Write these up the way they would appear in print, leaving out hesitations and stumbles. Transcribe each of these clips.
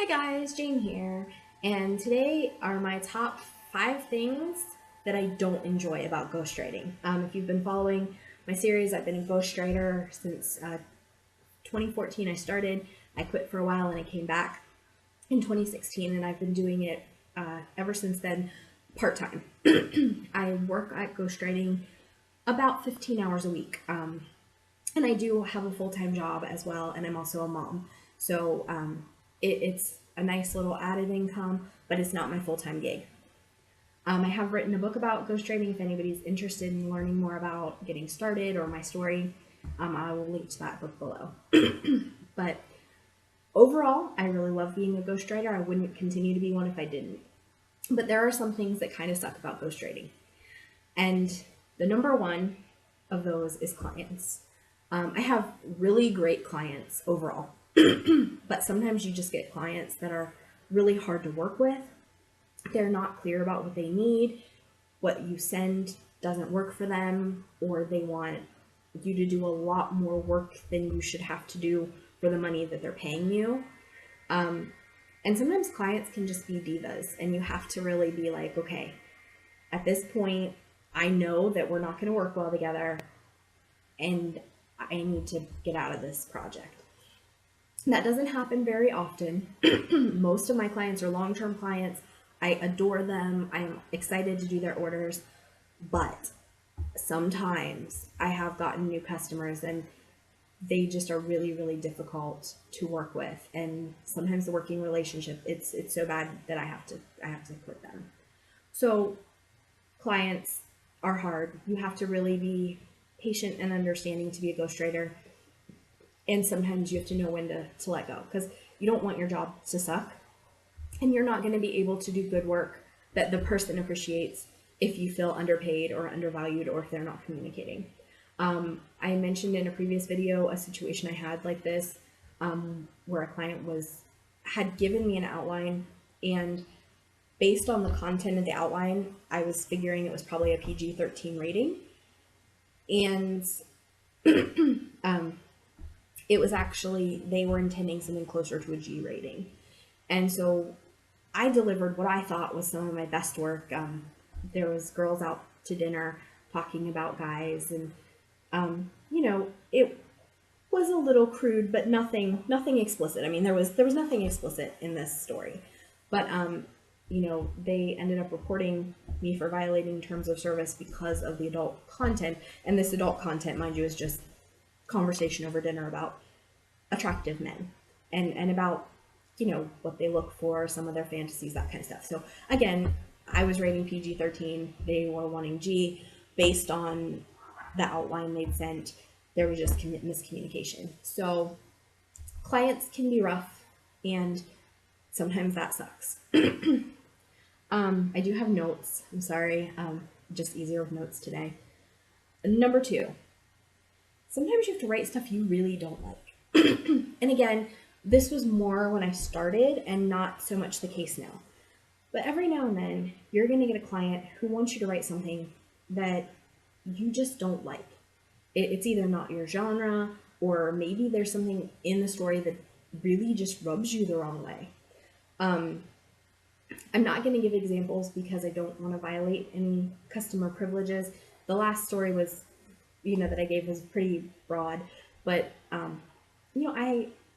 Hi guys, Jane here, and today are my top 5 things that I don't enjoy about ghostwriting. If you've been following my series, I've been a ghostwriter since 2014. I started, I quit for a while, and I came back in 2016, and I've been doing it ever since then, part-time. I work at ghostwriting about 15 hours a week, and I do have a full-time job as well, and I'm also a mom. So it's a nice little added income, but it's not my full-time gig. I have written a book about ghostwriting. If anybody's interested in learning more about getting started or my story, I will link to that book below. But overall, I really love being a ghostwriter. I wouldn't continue to be one if I didn't. But there are some things that kind of suck about ghostwriting. And the number one of those is clients. I have really great clients overall, but sometimes you just get clients that are really hard to work with. They're not clear about what they need, what you send doesn't work for them, or they want you to do a lot more work than you should have to do for the money that they're paying you. And sometimes clients can just be divas, and you have to really be like, okay, at this point, I know that we're not going to work well together, and I need to get out of this project. That doesn't happen very often. Most of my clients are long-term clients. I adore them. I'm excited to do their orders, but sometimes I have gotten new customers and they just are really, really difficult to work with. And sometimes the working relationship, it's so bad that I have to quit them. So clients are hard. You have to really be patient and understanding to be a ghostwriter. And sometimes you have to know when to let go, because you don't want your job to suck, and you're not going to be able to do good work that the person appreciates if you feel underpaid or undervalued, or if they're not communicating. I mentioned in a previous video a situation I had like this, where a client had given me an outline, and based on the content of the outline, I was figuring it was probably a PG-13 rating. And it was actually, they were intending something closer to a G rating. And so I delivered what I thought was some of my best work. There was girls out to dinner talking about guys, and it was a little crude, but nothing explicit. I mean, there was nothing explicit in this story, but they ended up reporting me for violating terms of service because of the adult content. And this adult content, mind you, is just conversation over dinner about attractive men and about what they look for, some of their fantasies, that kind of stuff. So again, I was rating PG-13, they were wanting G. Based on the outline they'd sent, there was just miscommunication. So clients can be rough, and sometimes that sucks. I do have notes. I'm sorry. Just easier with notes today. Number 2, sometimes you have to write stuff you really don't like. And again, this was more when I started and not so much the case now. But every now and then, you're going to get a client who wants you to write something that you just don't like. It's either not your genre, or maybe there's something in the story that really just rubs you the wrong way. I'm not going to give examples because I don't want to violate any customer privileges. The last story was, that I gave was pretty broad, but,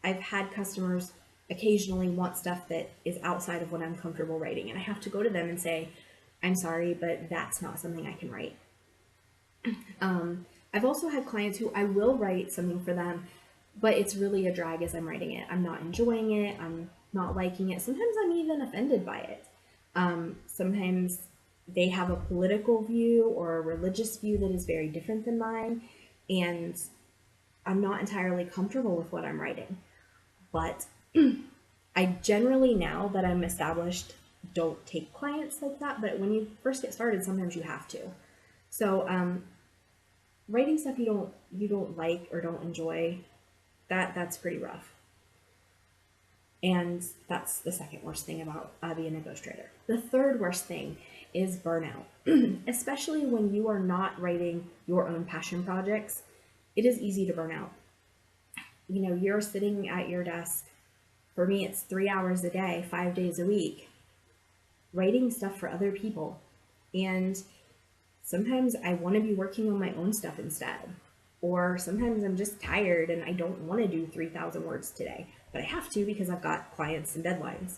I've had customers occasionally want stuff that is outside of what I'm comfortable writing, and I have to go to them and say, I'm sorry, but that's not something I can write. I've also had clients who I will write something for them, but it's really a drag as I'm writing it. I'm not enjoying it. I'm not liking it. Sometimes I'm even offended by it. Sometimes they have a political view or a religious view that is very different than mine, and I'm not entirely comfortable with what I'm writing. But I generally, now that I'm established, don't take clients like that. But when you first get started, sometimes you have to. So writing stuff you don't like or don't enjoy, that's pretty rough. And that's the second worst thing about being a ghostwriter. The third worst thing is burnout, especially when you are not writing your own passion projects. It is easy to burn out. You're sitting at your desk For me, it's 3 hours a day, 5 days a week, writing stuff for other people. And sometimes I want to be working on my own stuff instead. Or sometimes I'm just tired and I don't want to do 3,000 words today, but I have to because I've got clients and deadlines.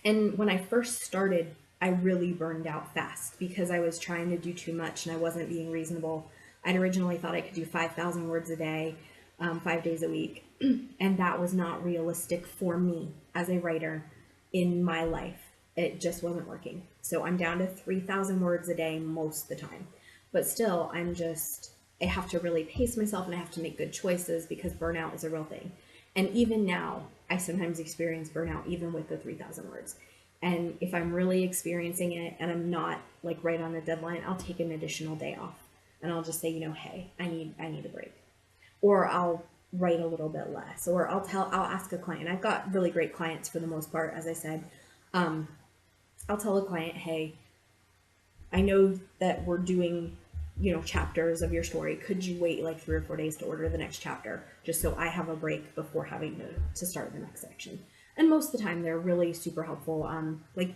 And when I first started, I really burned out fast because I was trying to do too much and I wasn't being reasonable. I'd originally thought I could do 5,000 words a day, 5 days a week, and that was not realistic for me as a writer in my life. It just wasn't working. So I'm down to 3,000 words a day most of the time. But still, I have to really pace myself and I have to make good choices because burnout is a real thing. And even now, I sometimes experience burnout even with the 3,000 words. And if I'm really experiencing it and I'm not like right on a deadline, I'll take an additional day off and I'll just say, hey, I need a break. Or I'll write a little bit less, or I'll ask a client. I've got really great clients for the most part, as I said. I'll tell a client, hey, I know that we're doing, chapters of your story. Could you wait like 3 or 4 days to order the next chapter just so I have a break before having to start the next section? And most of the time they're really super helpful. Like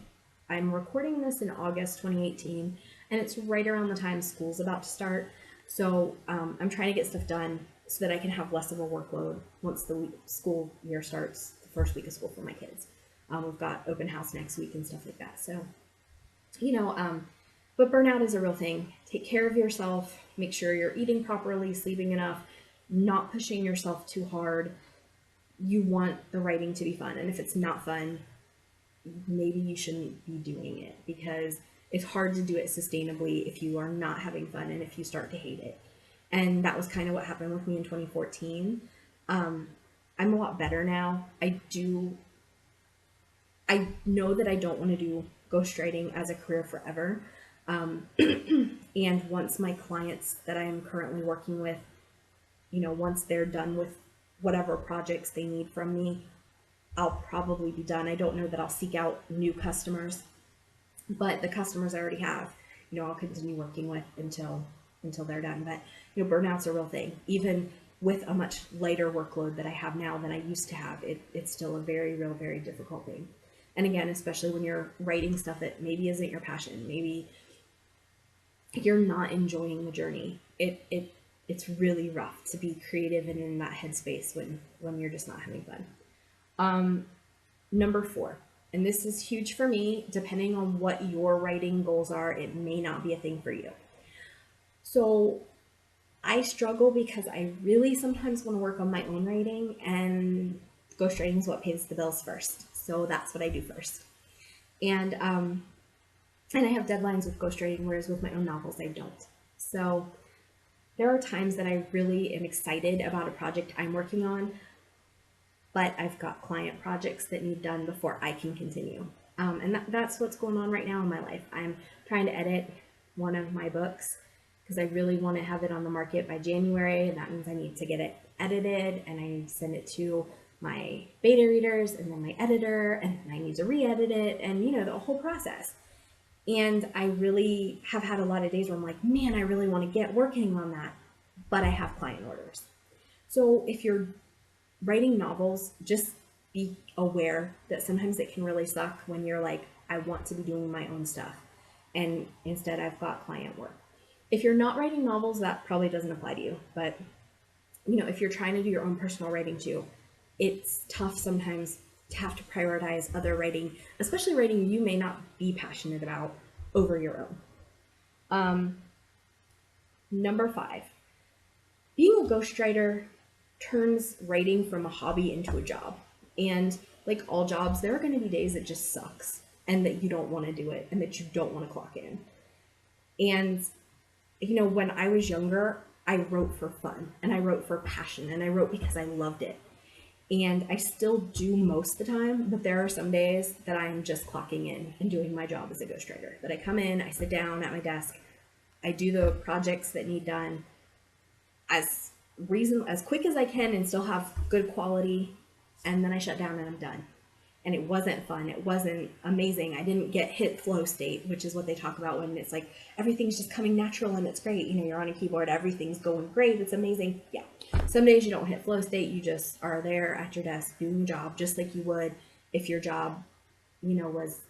I'm recording this in August 2018 and it's right around the time school's about to start. So I'm trying to get stuff done so that I can have less of a workload once the school year starts, the first week of school for my kids. We've got open house next week and stuff like that. So, but burnout is a real thing. Take care of yourself. Make sure you're eating properly, sleeping enough, not pushing yourself too hard. You want the writing to be fun. And if it's not fun, maybe you shouldn't be doing it because it's hard to do it sustainably if you are not having fun and if you start to hate it. And that was kind of what happened with me in 2014. I'm a lot better now. I know that I don't want to do ghostwriting as a career forever. And once my clients that I am currently working with, once they're done with whatever projects they need from me, I'll probably be done. I don't know that I'll seek out new customers, but the customers I already have, I'll continue working with until they're done. But, burnout's a real thing. Even with a much lighter workload that I have now than I used to have, it's still a very real, very difficult thing. And again, especially when you're writing stuff that maybe isn't your passion, maybe you're not enjoying the journey. It's really rough to be creative and in that headspace when you're just not having fun. Number 4, and this is huge for me, depending on what your writing goals are, it may not be a thing for you. So I struggle because I really sometimes want to work on my own writing, and ghostwriting is what pays the bills first. So that's what I do first. And I have deadlines with ghostwriting, whereas with my own novels, I don't. So there are times that I really am excited about a project I'm working on, but I've got client projects that need done before I can continue. And that's what's going on right now in my life. I'm trying to edit one of my books because I really want to have it on the market by January, and that means I need to get it edited, and I send it to my beta readers and then my editor, and then I need to re-edit it, and the whole process. And I really have had a lot of days where I'm like, man, I really want to get working on that, but I have client orders. So if you're writing novels, just be aware that sometimes it can really suck when you're like, I want to be doing my own stuff, and instead I've got client work. If you're not writing novels, that probably doesn't apply to you, but if you're trying to do your own personal writing too, it's tough sometimes to have to prioritize other writing, especially writing you may not be passionate about, over your own. Number 5, being a ghostwriter turns writing from a hobby into a job. And like all jobs, there are going to be days that just sucks and that you don't want to do it and that you don't want to clock in. And when I was younger, I wrote for fun and I wrote for passion and I wrote because I loved it. And I still do most of the time, but there are some days that I'm just clocking in and doing my job as a ghostwriter. That I come in, I sit down at my desk, I do the projects that need done as quick as I can and still have good quality, and then I shut down and I'm done. and it wasn't fun. It wasn't amazing. I didn't get hit flow state, which is what they talk about when it's like everything's just coming natural and it's great. You know, you're on a keyboard, everything's going great, it's amazing. Yeah. Some days you don't hit flow state, you just are there at your desk doing your job just like you would if your job, you know, was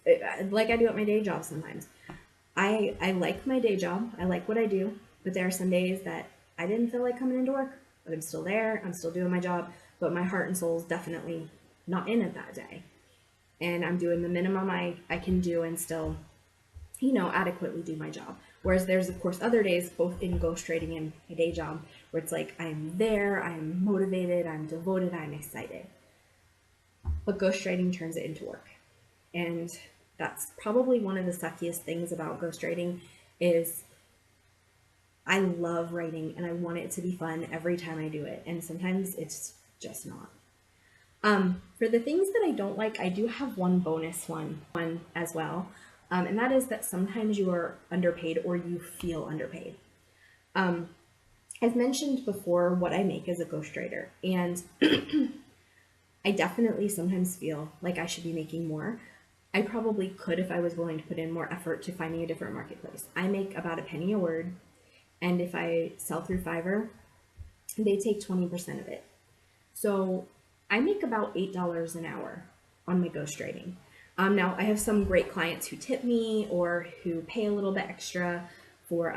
like I do at my day job sometimes. I like my day job. I like what I do, but there are some days that I didn't feel like coming into work, but I'm still there. I'm still doing my job, but my heart and soul is definitely not in it that day. And I'm doing the minimum I can do and still, you know, adequately do my job. Whereas there's, of course, other days, both in ghostwriting and my day job, where it's like I'm there, I'm motivated, I'm devoted, I'm excited. But ghostwriting turns it into work. And that's probably one of the suckiest things about ghostwriting is I love writing and I want it to be fun every time I do it. And sometimes it's just not. For the things that I don't like, I do have one bonus one as well. And that is that sometimes you are underpaid or you feel underpaid. I've mentioned before what I make as a ghostwriter, and I definitely sometimes feel like I should be making more. I probably could if I was willing to put in more effort to finding a different marketplace. I make about a penny a word, and if I sell through Fiverr, they take 20% of it. So I make about $8 an hour on my ghostwriting. Now I have some great clients who tip me or who pay a little bit extra for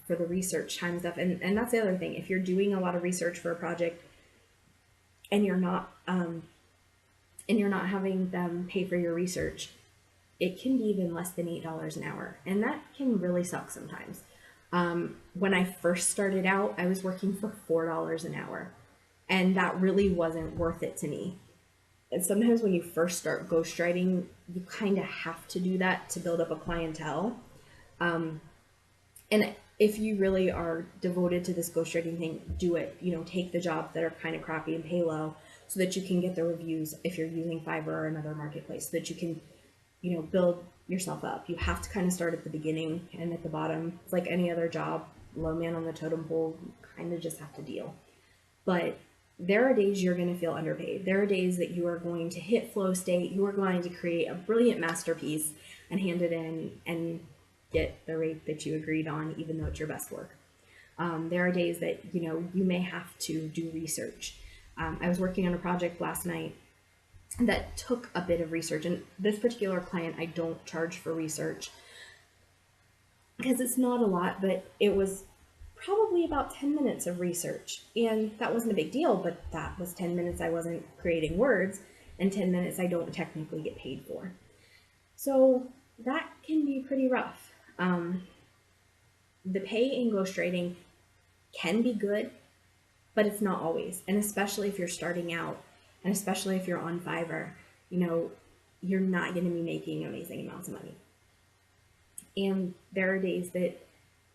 the research time stuff. And that's the other thing. If you're doing a lot of research for a project and you're not having them pay for your research, it can be even less than $8 an hour. And that can really suck sometimes. When I first started out, I was working for $4 an hour, and that really wasn't worth it to me. And sometimes when you first start ghostwriting, you kind of have to do that to build up a clientele. And if you really are devoted to this ghostwriting thing, do it. You know, take the jobs that are kind of crappy and pay low so that you can get the reviews if you're using Fiverr or another marketplace, so that you can, you know, build yourself up. You have to kind of start at the beginning and at the bottom. It's like any other job, low man on the totem pole, you kind of just have to deal. But there are days you're going to feel underpaid. There are days that you are going to hit flow state. You are going to create a brilliant masterpiece and hand it in and get the rate that you agreed on, even though it's your best work. There are days that, you know, you may have to do research. I was working on a project last night that took a bit of research, and this particular client, I don't charge for research because it's not a lot, but it was probably about 10 minutes of research, and that wasn't a big deal, but that was 10 minutes I wasn't creating words, and 10 minutes I don't technically get paid for. So that can be pretty rough. The pay in ghostwriting can be good, but it's not always, and especially if you're starting out, and especially if you're on Fiverr, you know, you're not going to be making amazing amounts of money. And there are days that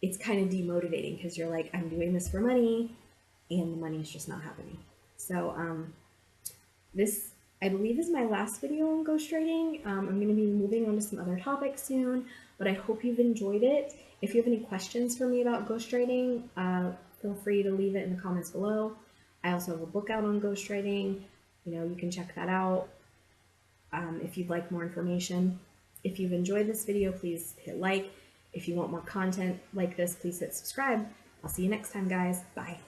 it's kind of demotivating because you're like, I'm doing this for money and the money's just not happening. So this, I believe, is my last video on ghostwriting. I'm going to be moving on to some other topics soon, but I hope you've enjoyed it. If you have any questions for me about ghostwriting, feel free to leave it in the comments below. I also have a book out on ghostwriting. You know, you can check that out if you'd like more information. If you've enjoyed this video, please hit like. If you want more content like this, please hit subscribe. I'll see you next time, guys. Bye.